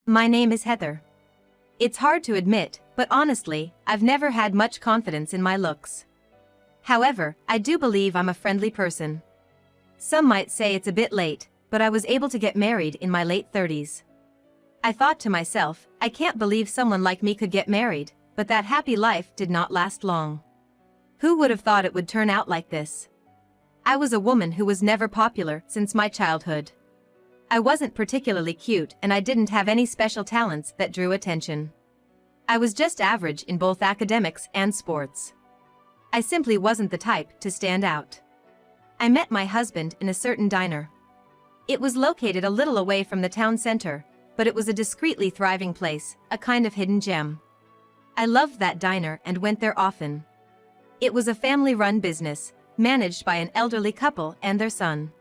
My name is Heather. It's hard to admit, but honestly, I've never had much confidence in my looks. However, I do believe I'm a friendly person. Some might say it's a bit late, but I was able to get married in my late 30s. I thought to myself, I can't believe someone like me could get married, but that happy life did not last long. Who would have thought it would turn out like this? I was a woman who was never popular since my childhood. I wasn't particularly cute and I didn't have any special talents that drew attention. I was just average in both academics and sports. I simply wasn't the type to stand out. I met my husband in a certain diner. It was located a little away from the town center, but it was a discreetly thriving place, a kind of hidden gem. I loved that diner and went there often. It was a family-run business, managed by an elderly couple and their son.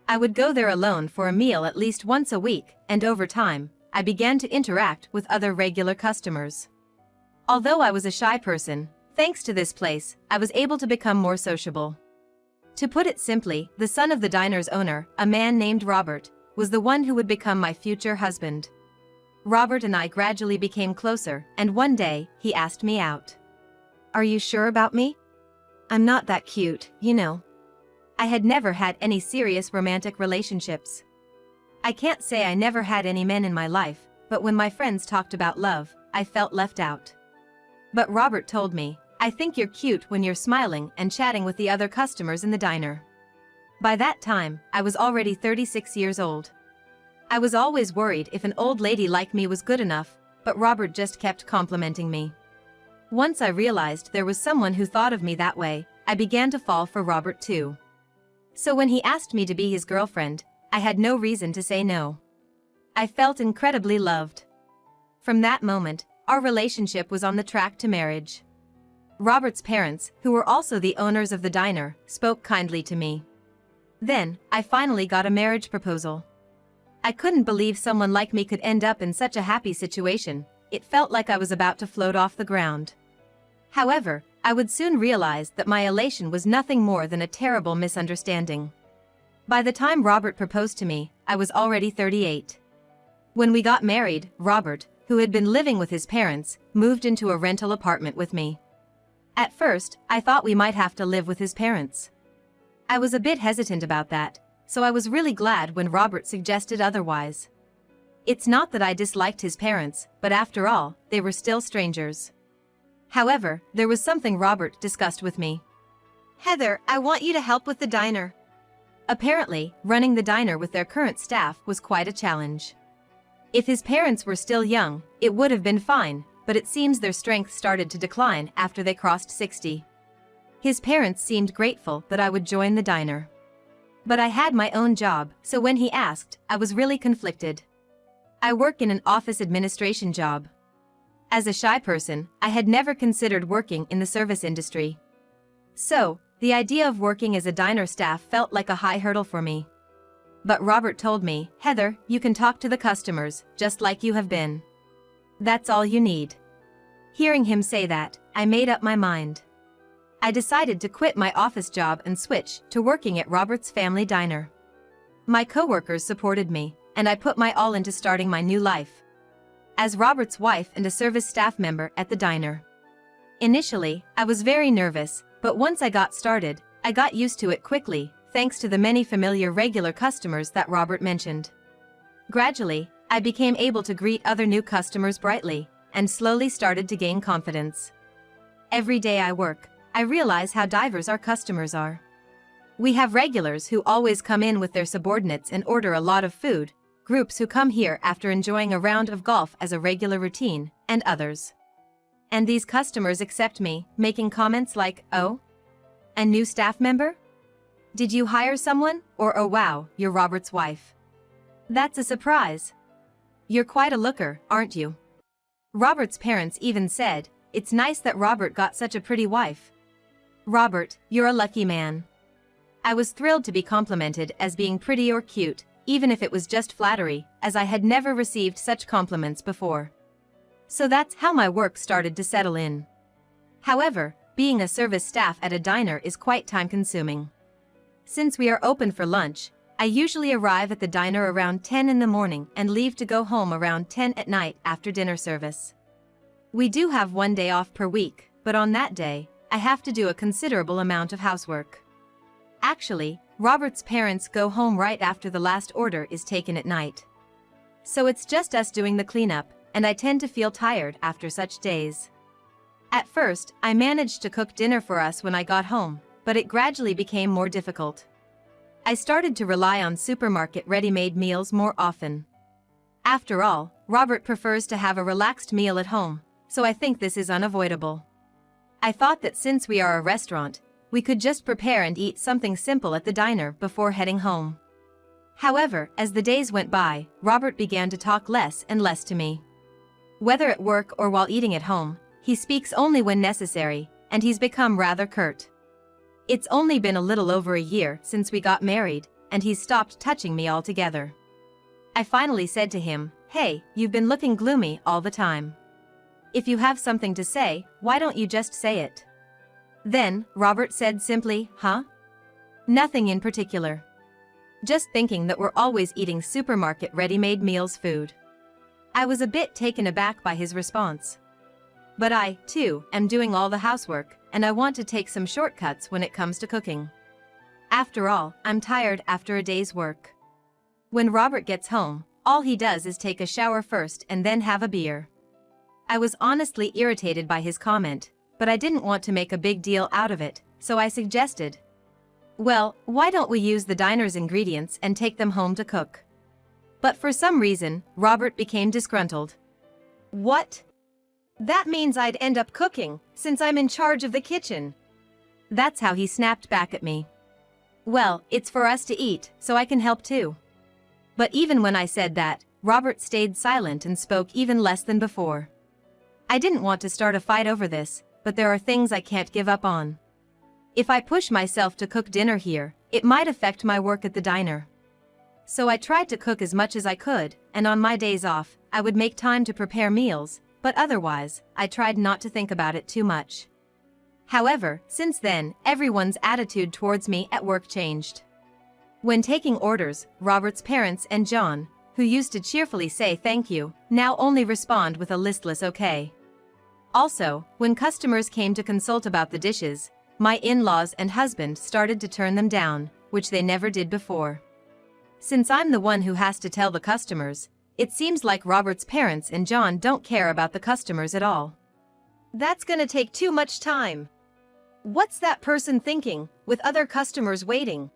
I would go there alone for a meal at least once a week, and over time, I began to interact with other regular customers. Although I was a shy person, thanks to this place, I was able to become more sociable. To put it simply, the son of the diner's owner, a man named Robert, was the one who would become my future husband. Robert and I gradually became closer, and one day, he asked me out. "Are you sure about me? I'm not that cute, you know." I had never had any serious romantic relationships. I can't say I never had any men in my life, but when my friends talked about love, I felt left out. But Robert told me, "I think you're cute when you're smiling and chatting with the other customers in the diner." By that time, I was already 36 years old. I was always worried if an old lady like me was good enough, but Robert just kept complimenting me. Once I realized there was someone who thought of me that way, I began to fall for Robert too. So when he asked me to be his girlfriend, I had no reason to say no. I felt incredibly loved. From that moment, our relationship was on the track to marriage. Robert's parents, who were also the owners of the diner, spoke kindly to me. Then, I finally got a marriage proposal. I couldn't believe someone like me could end up in such a happy situation. It felt like I was about to float off the ground. However, I would soon realize that my elation was nothing more than a terrible misunderstanding. By the time Robert proposed to me, I was already 38. When we got married, Robert, who had been living with his parents, moved into a rental apartment with me. At first, I thought we might have to live with his parents. I was a bit hesitant about that, so I was really glad when Robert suggested otherwise. It's not that I disliked his parents, but after all, they were still strangers. However, there was something Robert discussed with me. "Heather, I want you to help with the diner." Apparently, running the diner with their current staff was quite a challenge. If his parents were still young, it would have been fine, but it seems their strength started to decline after they crossed 60. His parents seemed grateful that I would join the diner. But I had my own job, so when he asked, I was really conflicted. I work in an office administration job. As a shy person, I had never considered working in the service industry. So, the idea of working as a diner staff felt like a high hurdle for me. But Robert told me, "Heather, you can talk to the customers, just like you have been. That's all you need." Hearing him say that, I made up my mind. I decided to quit my office job and switch to working at Robert's family diner. My coworkers supported me, and I put my all into starting my new life as Robert's wife and a service staff member at the diner. Initially, I was very nervous, but once I got started, I got used to it quickly, thanks to the many familiar regular customers that Robert mentioned. Gradually, I became able to greet other new customers brightly, and slowly started to gain confidence. Every day I work, I realize how diverse our customers are. We have regulars who always come in with their subordinates and order a lot of food, groups who come here after enjoying a round of golf as a regular routine, and others. And these customers accept me, making comments like, "Oh? A new staff member? Did you hire someone?" Or, "Oh wow, you're Robert's wife. That's a surprise. You're quite a looker, aren't you?" Robert's parents even said, "It's nice that Robert got such a pretty wife. Robert, you're a lucky man." I was thrilled to be complimented as being pretty or cute, even if it was just flattery, as I had never received such compliments before. So that's how my work started to settle in. However, being a service staff at a diner is quite time-consuming. Since we are open for lunch, I usually arrive at the diner around 10 in the morning and leave to go home around 10 at night after dinner service. We do have one day off per week, but on that day, I have to do a considerable amount of housework. Actually, Robert's parents go home right after the last order is taken at night. So it's just us doing the cleanup, and I tend to feel tired after such days. At first, I managed to cook dinner for us when I got home, but it gradually became more difficult. I started to rely on supermarket ready-made meals more often. After all, Robert prefers to have a relaxed meal at home, so I think this is unavoidable. I thought that since we are a restaurant, we could just prepare and eat something simple at the diner before heading home. However, as the days went by, Robert began to talk less and less to me. Whether at work or while eating at home, he speaks only when necessary, and he's become rather curt. It's only been a little over a year since we got married, and he's stopped touching me altogether. I finally said to him, "Hey, you've been looking gloomy all the time. If you have something to say, why don't you just say it?" Then, Robert said simply, "Huh? Nothing in particular. Just thinking that we're always eating supermarket ready-made meals food." I was a bit taken aback by his response. But I, too, am doing all the housework, and I want to take some shortcuts when it comes to cooking. After all, I'm tired after a day's work. When Robert gets home, all he does is take a shower first and then have a beer. I was honestly irritated by his comment, but I didn't want to make a big deal out of it, so I suggested, "Well, why don't we use the diner's ingredients and take them home to cook?" But for some reason, Robert became disgruntled. "What? That means I'd end up cooking, since I'm in charge of the kitchen." That's how he snapped back at me. "Well, it's for us to eat, so I can help too." But even when I said that, Robert stayed silent and spoke even less than before. I didn't want to start a fight over this, but there are things I can't give up on. If I push myself to cook dinner here, it might affect my work at the diner. So I tried to cook as much as I could, and on my days off, I would make time to prepare meals, but otherwise, I tried not to think about it too much. However, since then, everyone's attitude towards me at work changed. When taking orders, Robert's parents and John, who used to cheerfully say thank you, now only respond with a listless okay. Also, when customers came to consult about the dishes, my in-laws and husband started to turn them down, which they never did before. Since I'm the one who has to tell the customers, it seems like Robert's parents and John don't care about the customers at all. "That's gonna take too much time. What's that person thinking, with other customers waiting?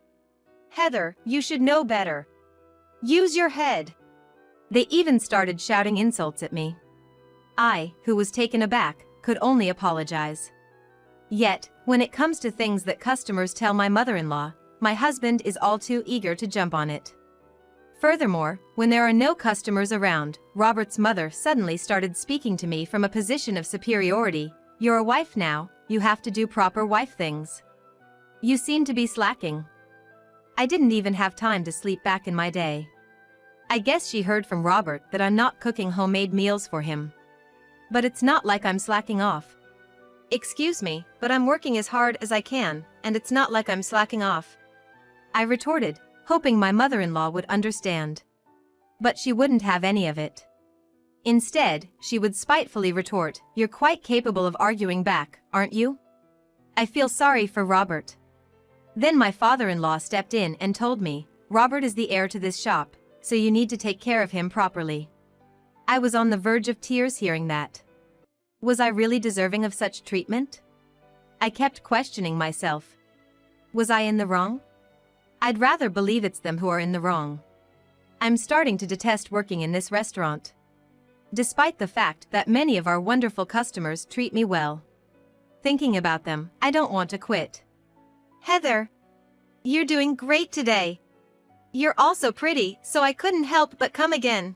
Heather, you should know better. Use your head." They even started shouting insults at me. I, who was taken aback, could only apologize. Yet, when it comes to things that customers tell my mother-in-law, my husband is all too eager to jump on it. Furthermore, when there are no customers around, Robert's mother suddenly started speaking to me from a position of superiority. "You're a wife now, you have to do proper wife things. You seem to be slacking." I didn't even have time to sleep back in my day. I guess she heard from Robert that I'm not cooking homemade meals for him. But it's not like I'm slacking off. "Excuse me, but I'm working as hard as I can, and it's not like I'm slacking off," I retorted, hoping my mother-in-law would understand. But she wouldn't have any of it. Instead, she would spitefully retort, "You're quite capable of arguing back, aren't you?" I feel sorry for Robert. Then my father-in-law stepped in and told me, "Robert is the heir to this shop, so you need to take care of him properly." I was on the verge of tears hearing that. Was I really deserving of such treatment? I kept questioning myself. Was I in the wrong? I'd rather believe it's them who are in the wrong. I'm starting to detest working in this restaurant. Despite the fact that many of our wonderful customers treat me well. Thinking about them, I don't want to quit. "Heather, you're doing great today. You're also pretty, so I couldn't help but come again."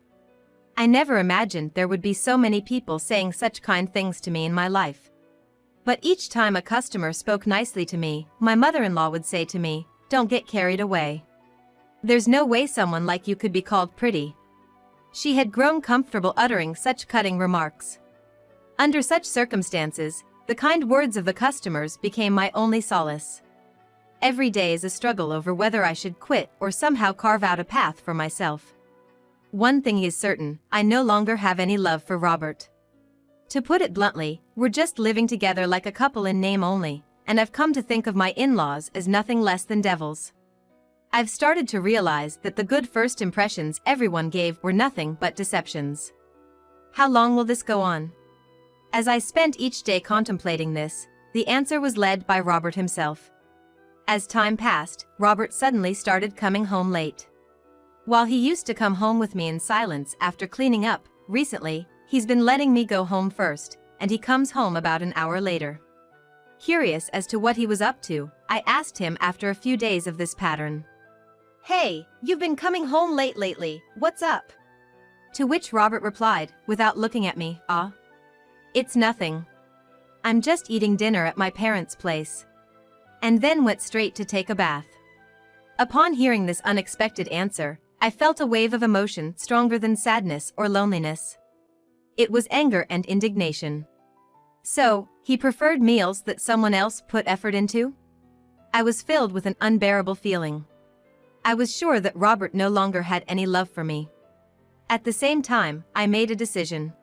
I never imagined there would be so many people saying such kind things to me in my life. But each time a customer spoke nicely to me, my mother-in-law would say to me, "Don't get carried away. There's no way someone like you could be called pretty." She had grown comfortable uttering such cutting remarks. Under such circumstances, the kind words of the customers became my only solace. Every day is a struggle over whether I should quit or somehow carve out a path for myself. One thing is certain, I no longer have any love for Robert. To put it bluntly, we're just living together like a couple in name only, and I've come to think of my in-laws as nothing less than devils. I've started to realize that the good first impressions everyone gave were nothing but deceptions. How long will this go on? As I spent each day contemplating this, the answer was led by Robert himself. As time passed, Robert suddenly started coming home late. While he used to come home with me in silence after cleaning up, recently, he's been letting me go home first, and he comes home about an hour later. Curious as to what he was up to, I asked him after a few days of this pattern. "Hey, you've been coming home late lately, what's up?" To which Robert replied, without looking at me, "It's nothing. I'm just eating dinner at my parents' place." And then went straight to take a bath. Upon hearing this unexpected answer, I felt a wave of emotion stronger than sadness or loneliness. It was anger and indignation. So, he preferred meals that someone else put effort into? I was filled with an unbearable feeling. I was sure that Robert no longer had any love for me. At the same time, I made a decision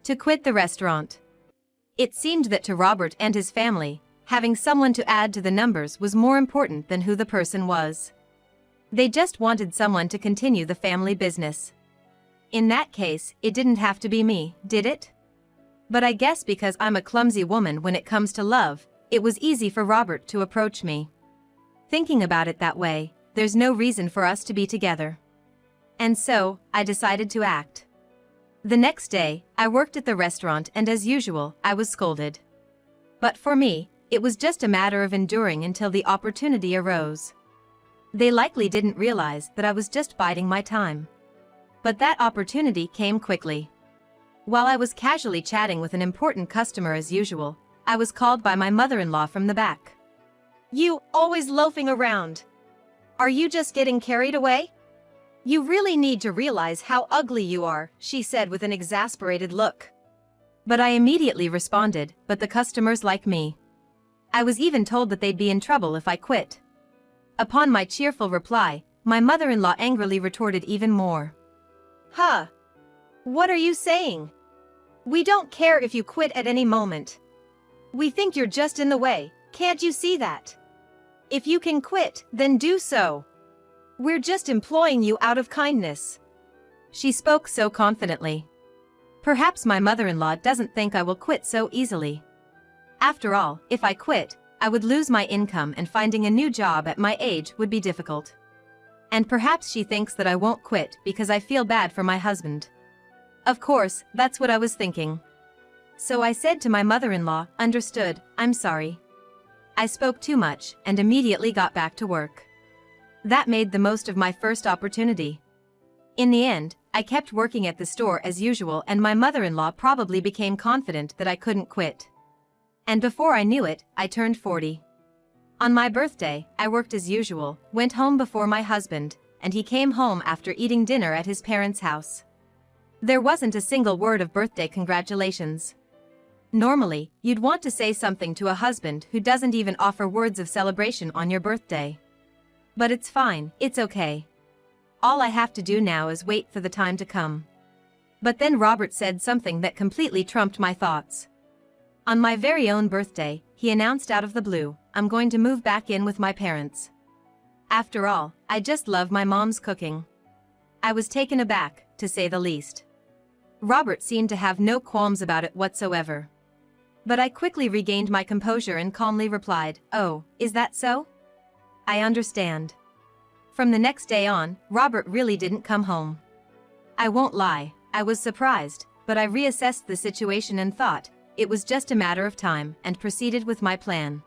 to quit the restaurant. It seemed that to Robert and his family, having someone to add to the numbers was more important than who the person was. They just wanted someone to continue the family business. In that case, it didn't have to be me, did it? But I guess because I'm a clumsy woman when it comes to love, it was easy for Robert to approach me. Thinking about it that way, there's no reason for us to be together. And so, I decided to act. The next day, I worked at the restaurant and as usual, I was scolded. But for me, it was just a matter of enduring until the opportunity arose. They likely didn't realize that I was just biding my time. But that opportunity came quickly. While I was casually chatting with an important customer as usual, I was called by my mother-in-law from the back. "You, always loafing around. Are you just getting carried away? You really need to realize how ugly you are," she said with an exasperated look. But I immediately responded, "But the customers like me. I was even told that they'd be in trouble if I quit." Upon my cheerful reply, my mother-in-law angrily retorted even more. "Huh? What are you saying? We don't care if you quit at any moment. We think you're just in the way, can't you see that? If you can quit, then do so. We're just employing you out of kindness." She spoke so confidently. Perhaps my mother-in-law doesn't think I will quit so easily. After all, if I quit, I would lose my income and finding a new job at my age would be difficult. And perhaps she thinks that I won't quit because I feel bad for my husband. Of course, that's what I was thinking. So I said to my mother-in-law, "Understood, I'm sorry." I spoke too much and immediately got back to work. That made the most of my first opportunity. In the end, I kept working at the store as usual and my mother-in-law probably became confident that I couldn't quit. And before I knew it, I turned 40. On my birthday, I worked as usual, went home before my husband, and he came home after eating dinner at his parents' house. There wasn't a single word of birthday congratulations. Normally, you'd want to say something to a husband who doesn't even offer words of celebration on your birthday. But it's fine, it's okay. All I have to do now is wait for the time to come. But then Robert said something that completely trumped my thoughts. On my very own birthday, he announced out of the blue, "I'm going to move back in with my parents." After all, I just love my mom's cooking. I was taken aback, to say the least. Robert seemed to have no qualms about it whatsoever. But I quickly regained my composure and calmly replied, "Oh, is that so? I understand." From the next day on, Robert really didn't come home. I won't lie, I was surprised, but I reassessed the situation and thought, it was just a matter of time, and proceeded with my plan.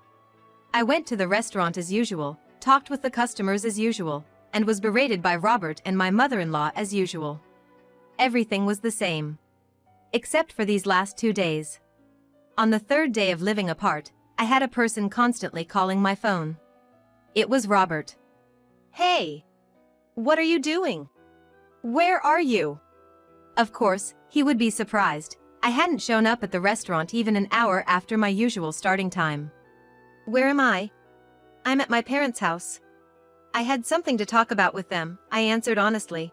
I went to the restaurant as usual, talked with the customers as usual, and was berated by Robert and my mother-in-law as usual. Everything was the same. Except for these last 2 days. On the third day of living apart, I had a person constantly calling my phone. It was Robert. "Hey! What are you doing? Where are you?" Of course, he would be surprised. I hadn't shown up at the restaurant even an hour after my usual starting time. "Where am I?" I'm at my parents' house. I had something to talk about with them, I answered honestly.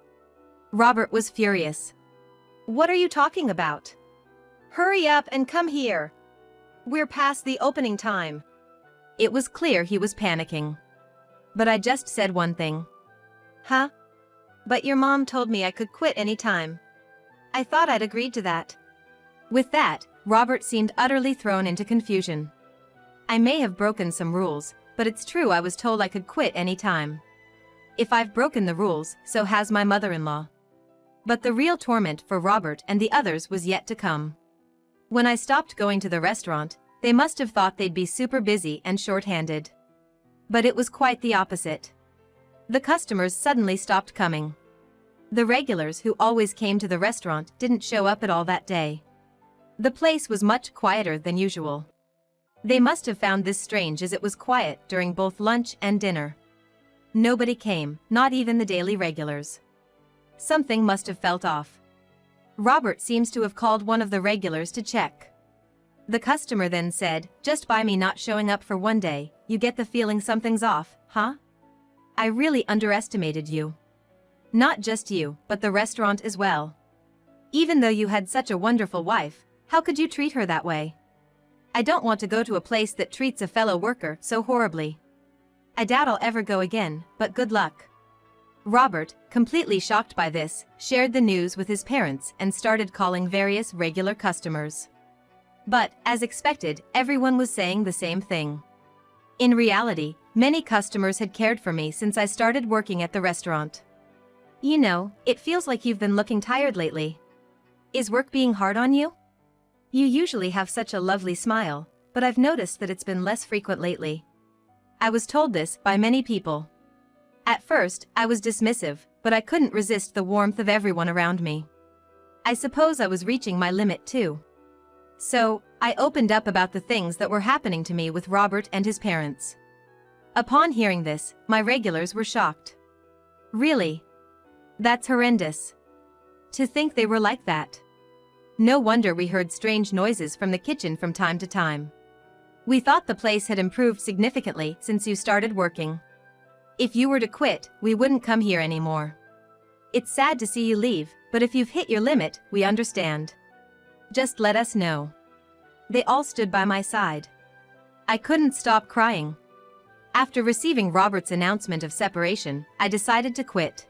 Robert was furious. What are you talking about? Hurry up and come here. We're past the opening time. It was clear he was panicking. But I just said one thing. Huh? But your mom told me I could quit any time. I thought I'd agreed to that. With that, Robert seemed utterly thrown into confusion. I may have broken some rules, but it's true I was told I could quit any time. If I've broken the rules, so has my mother-in-law. But the real torment for Robert and the others was yet to come. When I stopped going to the restaurant, they must have thought they'd be super busy and short-handed. But it was quite the opposite. The customers suddenly stopped coming. The regulars who always came to the restaurant didn't show up at all that day. The place was much quieter than usual. They must have found this strange as it was quiet during both lunch and dinner. Nobody came, not even the daily regulars. Something must have felt off. Robert seems to have called one of the regulars to check. The customer then said, "Just by me not showing up for one day, you get the feeling something's off, huh? I really underestimated you. Not just you, but the restaurant as well. Even though you had such a wonderful wife, how could you treat her that way? I don't want to go to a place that treats a fellow worker so horribly. I doubt I'll ever go again, but good luck." Robert, completely shocked by this, shared the news with his parents and started calling various regular customers. But, as expected, everyone was saying the same thing. In reality, many customers had cared for me since I started working at the restaurant. You know, it feels like you've been looking tired lately. Is work being hard on you? You usually have such a lovely smile, but I've noticed that it's been less frequent lately. I was told this by many people. At first, I was dismissive, but I couldn't resist the warmth of everyone around me. I suppose I was reaching my limit too. So, I opened up about the things that were happening to me with Robert and his parents. Upon hearing this, my regulars were shocked. Really? That's horrendous. To think they were like that. No wonder we heard strange noises from the kitchen from time to time. We thought the place had improved significantly since you started working. If you were to quit, we wouldn't come here anymore. It's sad to see you leave, but if you've hit your limit, we understand. Just let us know. They all stood by my side. I couldn't stop crying. After receiving Robert's announcement of separation, I decided to quit.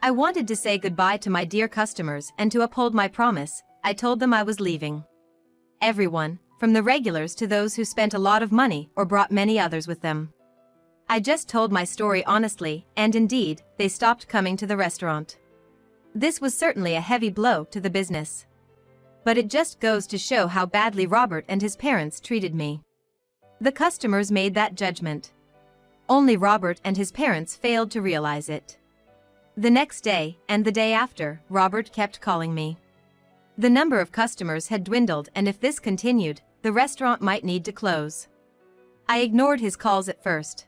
I wanted to say goodbye to my dear customers and to uphold my promise. I told them I was leaving. Everyone, from the regulars to those who spent a lot of money or brought many others with them. I just told my story honestly, and indeed, they stopped coming to the restaurant. This was certainly a heavy blow to the business. But it just goes to show how badly Robert and his parents treated me. The customers made that judgment. Only Robert and his parents failed to realize it. The next day, and the day after, Robert kept calling me. The number of customers had dwindled, and if this continued, the restaurant might need to close. I ignored his calls at first.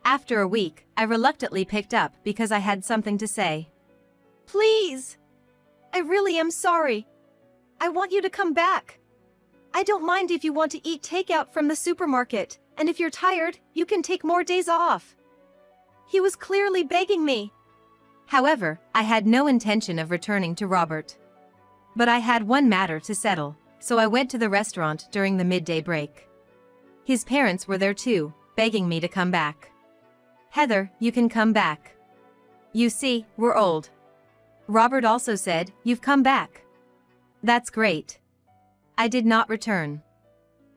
After a week, I reluctantly picked up because I had something to say. "Please! I really am sorry. I want you to come back. I don't mind if you want to eat takeout from the supermarket, and if you're tired, you can take more days off." He was clearly begging me. However, I had no intention of returning to Robert. But I had one matter to settle, so I went to the restaurant during the midday break. His parents were there too, begging me to come back. "Heather, you can come back. You see, we're old." Robert also said, "You've come back. That's great." I did not return.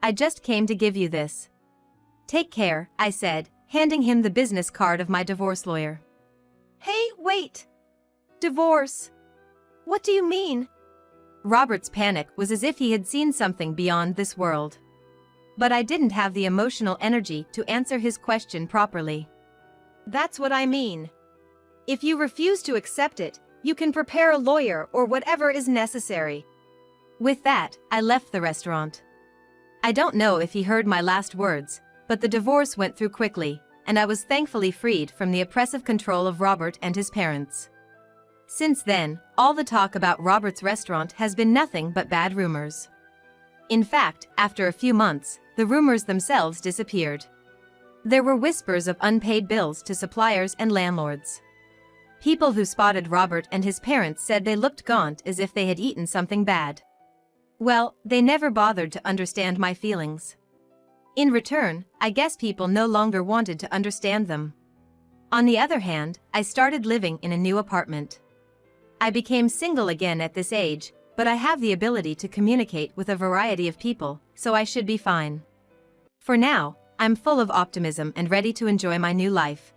"I just came to give you this. Take care," I said, handing him the business card of my divorce lawyer. "Hey, wait! Divorce? What do you mean?" Robert's panic was as if he had seen something beyond this world. But I didn't have the emotional energy to answer his question properly. "That's what I mean. If you refuse to accept it, you can prepare a lawyer or whatever is necessary." With that, I left the restaurant. I don't know if he heard my last words, but the divorce went through quickly, and I was thankfully freed from the oppressive control of Robert and his parents. Since then, all the talk about Robert's restaurant has been nothing but bad rumors. In fact, after a few months, the rumors themselves disappeared. There were whispers of unpaid bills to suppliers and landlords. People who spotted Robert and his parents said they looked gaunt as if they had eaten something bad. Well, they never bothered to understand my feelings. In return, I guess people no longer wanted to understand them. On the other hand, I started living in a new apartment. I became single again at this age, but I have the ability to communicate with a variety of people, so I should be fine. For now, I'm full of optimism and ready to enjoy my new life.